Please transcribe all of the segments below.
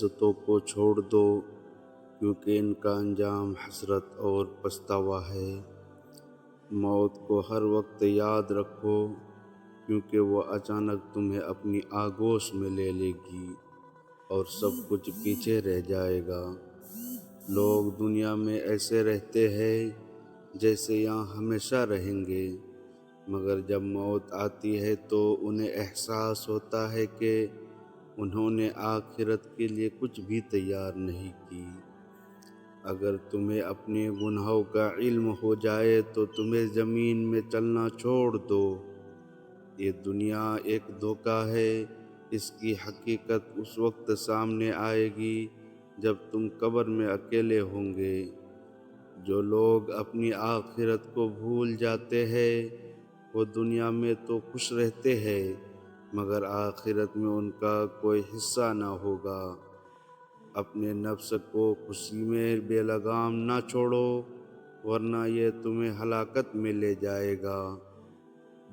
لذتوں کو چھوڑ دو، کیونکہ ان کا انجام حسرت اور پچھتاوا ہے۔ موت کو ہر وقت یاد رکھو، کیونکہ وہ اچانک تمہیں اپنی آغوش میں لے لے گی اور سب کچھ پیچھے رہ جائے گا۔ لوگ دنیا میں ایسے رہتے ہیں جیسے یہاں ہمیشہ رہیں گے، مگر جب موت آتی ہے تو انہیں احساس ہوتا ہے کہ انہوں نے آخرت کے لیے کچھ بھی تیار نہیں کی۔ اگر تمہیں اپنے گناہوں کا علم ہو جائے تو تمہیں زمین میں چلنا چھوڑ دو۔ یہ دنیا ایک دھوکہ ہے، اس کی حقیقت اس وقت سامنے آئے گی جب تم قبر میں اکیلے ہوں گے۔ جو لوگ اپنی آخرت کو بھول جاتے ہیں وہ دنیا میں تو خوش رہتے ہیں، مگر آخرت میں ان کا کوئی حصہ نہ ہوگا۔ اپنے نفس کو خوشی میں بے لگام نہ چھوڑو، ورنہ یہ تمہیں ہلاکت میں لے جائے گا۔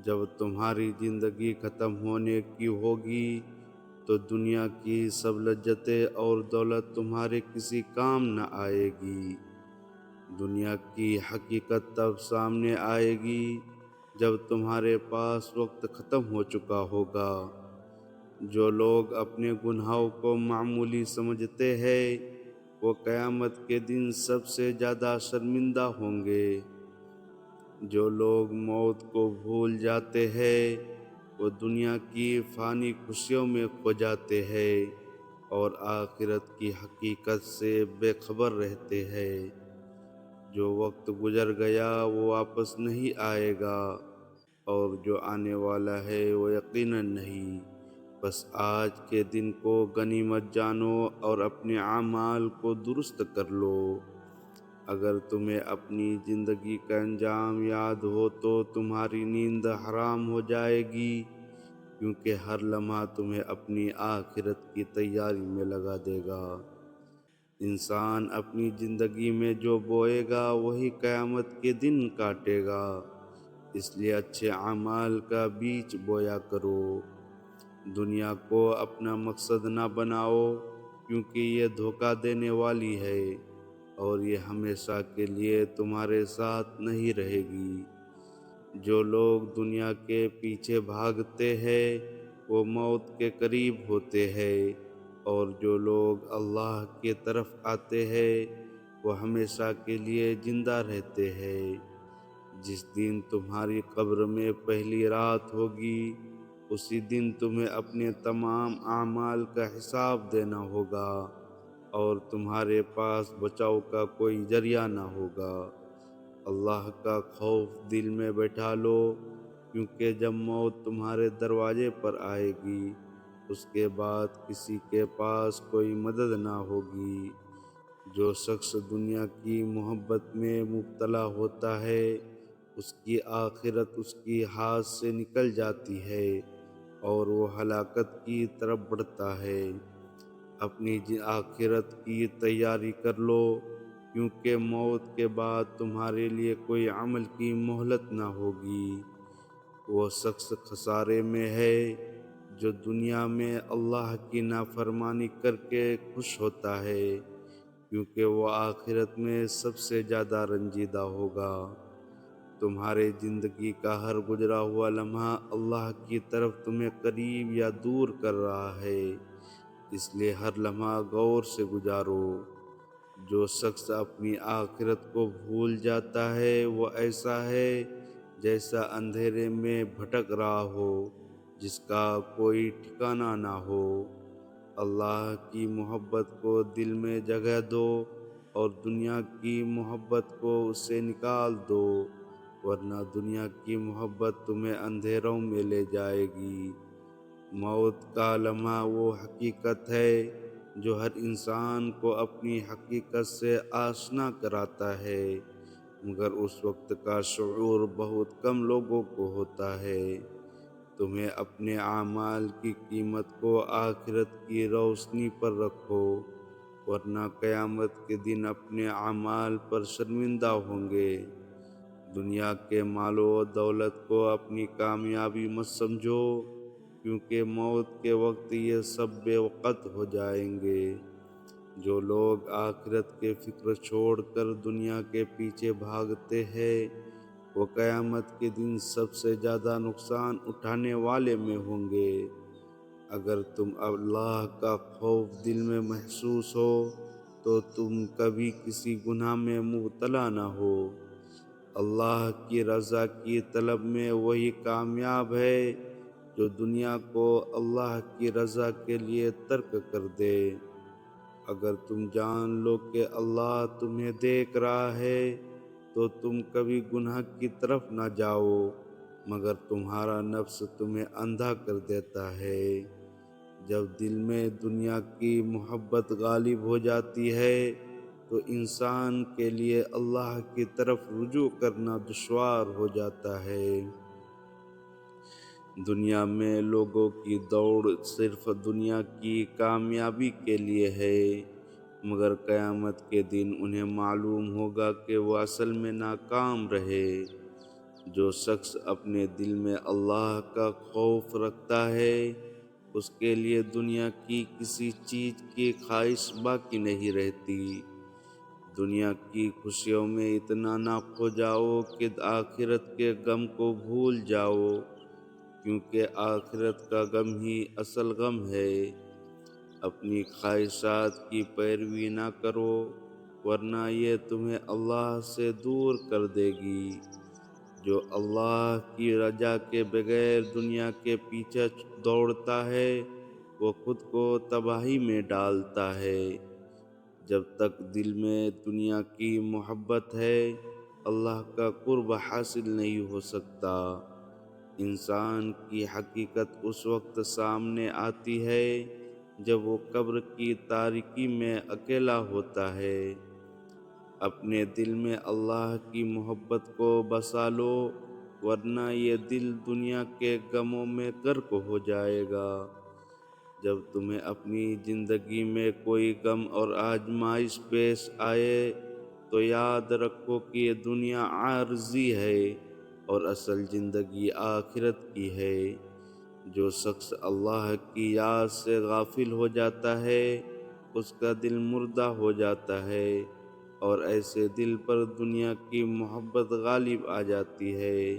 جب تمہاری زندگی ختم ہونے کی ہوگی تو دنیا کی سب لذتیں اور دولت تمہارے کسی کام نہ آئے گی۔ دنیا کی حقیقت تب سامنے آئے گی جب تمہارے پاس وقت ختم ہو چکا ہوگا۔ جو لوگ اپنے گناہوں کو معمولی سمجھتے ہیں وہ قیامت کے دن سب سے زیادہ شرمندہ ہوں گے۔ جو لوگ موت کو بھول جاتے ہیں وہ دنیا کی فانی خوشیوں میں کھو جاتے ہیں اور آخرت کی حقیقت سے بے خبر رہتے ہیں۔ جو وقت گزر گیا وہ واپس نہیں آئے گا، اور جو آنے والا ہے وہ یقیناً نہیں۔ بس آج کے دن کو غنیمت جانو اور اپنے اعمال کو درست کر لو۔ اگر تمہیں اپنی زندگی کا انجام یاد ہو تو تمہاری نیند حرام ہو جائے گی، کیونکہ ہر لمحہ تمہیں اپنی آخرت کی تیاری میں لگا دے گا۔ انسان اپنی زندگی میں جو بوئے گا وہی قیامت کے دن کاٹے گا، اس لیے اچھے اعمال کا بیج بویا کرو۔ دنیا کو اپنا مقصد نہ بناؤ، کیونکہ یہ دھوکہ دینے والی ہے اور یہ ہمیشہ کے لیے تمہارے ساتھ نہیں رہے گی۔ جو لوگ دنیا کے پیچھے بھاگتے ہیں وہ موت کے قریب ہوتے ہیں، اور جو لوگ اللہ کی طرف آتے ہیں وہ ہمیشہ کے لیے زندہ رہتے ہیں۔ جس دن تمہاری قبر میں پہلی رات ہوگی اسی دن تمہیں اپنے تمام اعمال کا حساب دینا ہوگا، اور تمہارے پاس بچاؤ کا کوئی ذریعہ نہ ہوگا۔ اللہ کا خوف دل میں بیٹھا لو، کیونکہ جب موت تمہارے دروازے پر آئے گی اس کے بعد کسی کے پاس کوئی مدد نہ ہوگی۔ جو شخص دنیا کی محبت میں مبتلا ہوتا ہے اس کی آخرت اس کی ہاتھ سے نکل جاتی ہے اور وہ ہلاکت کی طرف بڑھتا ہے۔ اپنی آخرت کی تیاری کر لو، کیونکہ موت کے بعد تمہارے لیے کوئی عمل کی مہلت نہ ہوگی۔ وہ شخص خسارے میں ہے جو دنیا میں اللہ کی نافرمانی کر کے خوش ہوتا ہے، کیونکہ وہ آخرت میں سب سے زیادہ رنجیدہ ہوگا۔ تمہارے زندگی کا ہر گزرا ہوا لمحہ اللہ کی طرف تمہیں قریب یا دور کر رہا ہے، اس لیے ہر لمحہ غور سے گزارو۔ جو شخص اپنی آخرت کو بھول جاتا ہے وہ ایسا ہے جیسا اندھیرے میں بھٹک رہا ہو جس کا کوئی ٹھکانہ نہ ہو۔ اللہ کی محبت کو دل میں جگہ دو اور دنیا کی محبت کو اس سے نکال دو، ورنہ دنیا کی محبت تمہیں اندھیروں میں لے جائے گی۔ موت کا لمحہ وہ حقیقت ہے جو ہر انسان کو اپنی حقیقت سے آشنا کراتا ہے، مگر اس وقت کا شعور بہت کم لوگوں کو ہوتا ہے۔ تمہیں اپنے اعمال کی قیمت کو آخرت کی روشنی پر رکھو، ورنہ قیامت کے دن اپنے اعمال پر شرمندہ ہوں گے۔ دنیا کے مال و دولت کو اپنی کامیابی مت سمجھو، کیونکہ موت کے وقت یہ سب بے وقت ہو جائیں گے۔ جو لوگ آخرت کے فکر چھوڑ کر دنیا کے پیچھے بھاگتے ہیں وہ قیامت کے دن سب سے زیادہ نقصان اٹھانے والے میں ہوں گے۔ اگر تم اللہ کا خوف دل میں محسوس ہو تو تم کبھی کسی گناہ میں مبتلا نہ ہو۔ اللہ کی رضا کی طلب میں وہی کامیاب ہے جو دنیا کو اللہ کی رضا کے لیے ترک کر دے۔ اگر تم جان لو کہ اللہ تمہیں دیکھ رہا ہے تو تم کبھی گناہ کی طرف نہ جاؤ، مگر تمہارا نفس تمہیں اندھا کر دیتا ہے۔ جب دل میں دنیا کی محبت غالب ہو جاتی ہے تو انسان کے لیے اللہ کی طرف رجوع کرنا دشوار ہو جاتا ہے۔ دنیا میں لوگوں کی دوڑ صرف دنیا کی کامیابی کے لیے ہے، مگر قیامت کے دن انہیں معلوم ہوگا کہ وہ اصل میں ناکام رہے۔ جو شخص اپنے دل میں اللہ کا خوف رکھتا ہے اس کے لیے دنیا کی کسی چیز کی خواہش باقی نہیں رہتی۔ دنیا کی خوشیوں میں اتنا نہ کھو جاؤ کہ آخرت کے غم کو بھول جاؤ، کیونکہ آخرت کا غم ہی اصل غم ہے۔ اپنی خواہشات کی پیروی نہ کرو ورنہ یہ تمہیں اللہ سے دور کر دے گی۔ جو اللہ کی رضا کے بغیر دنیا کے پیچھے دوڑتا ہے وہ خود کو تباہی میں ڈالتا ہے۔ جب تک دل میں دنیا کی محبت ہے اللہ کا قرب حاصل نہیں ہو سکتا۔ انسان کی حقیقت اس وقت سامنے آتی ہے جب وہ قبر کی تاریکی میں اکیلا ہوتا ہے۔ اپنے دل میں اللہ کی محبت کو بسا لو ورنہ یہ دل دنیا کے غموں میں غرق ہو جائے گا۔ جب تمہیں اپنی زندگی میں کوئی غم اور آزمائش پیش آئے تو یاد رکھو کہ یہ دنیا عارضی ہے اور اصل زندگی آخرت کی ہے۔ جو شخص اللہ کی یاد سے غافل ہو جاتا ہے اس کا دل مردہ ہو جاتا ہے اور ایسے دل پر دنیا کی محبت غالب آ جاتی ہے۔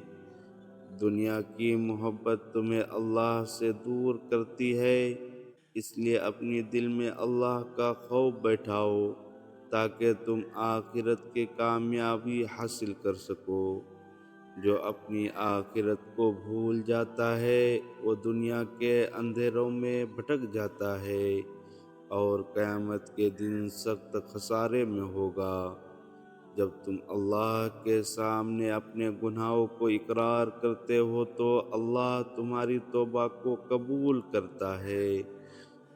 دنیا کی محبت تمہیں اللہ سے دور کرتی ہے، اس لیے اپنی دل میں اللہ کا خوف بیٹھاؤ تاکہ تم آخرت کی کامیابی حاصل کر سکو۔ جو اپنی آخرت کو بھول جاتا ہے وہ دنیا کے اندھیروں میں بھٹک جاتا ہے اور قیامت کے دن سخت خسارے میں ہوگا۔ جب تم اللہ کے سامنے اپنے گناہوں کو اقرار کرتے ہو تو اللہ تمہاری توبہ کو قبول کرتا ہے،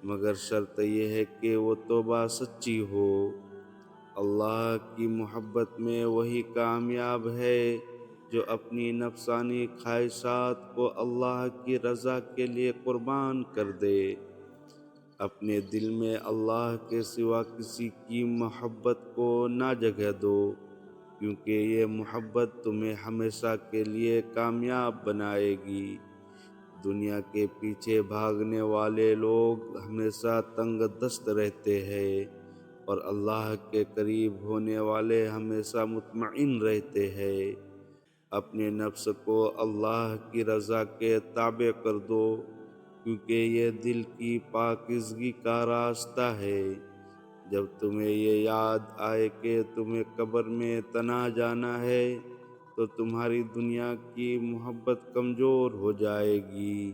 مگر شرط یہ ہے کہ وہ توبہ سچی ہو۔ اللہ کی محبت میں وہی کامیاب ہے جو اپنی نفسانی خواہشات کو اللہ کی رضا کے لیے قربان کر دے۔ اپنے دل میں اللہ کے سوا کسی کی محبت کو نہ جگہ دو، کیونکہ یہ محبت تمہیں ہمیشہ کے لیے کامیاب بنائے گی۔ دنیا کے پیچھے بھاگنے والے لوگ ہمیشہ تنگ دست رہتے ہیں اور اللہ کے قریب ہونے والے ہمیشہ مطمئن رہتے ہیں۔ اپنے نفس کو اللہ کی رضا کے تابع کر دو، کیونکہ یہ دل کی پاکیزگی کا راستہ ہے۔ جب تمہیں یہ یاد آئے کہ تمہیں قبر میں تنہا جانا ہے تو تمہاری دنیا کی محبت کمزور ہو جائے گی۔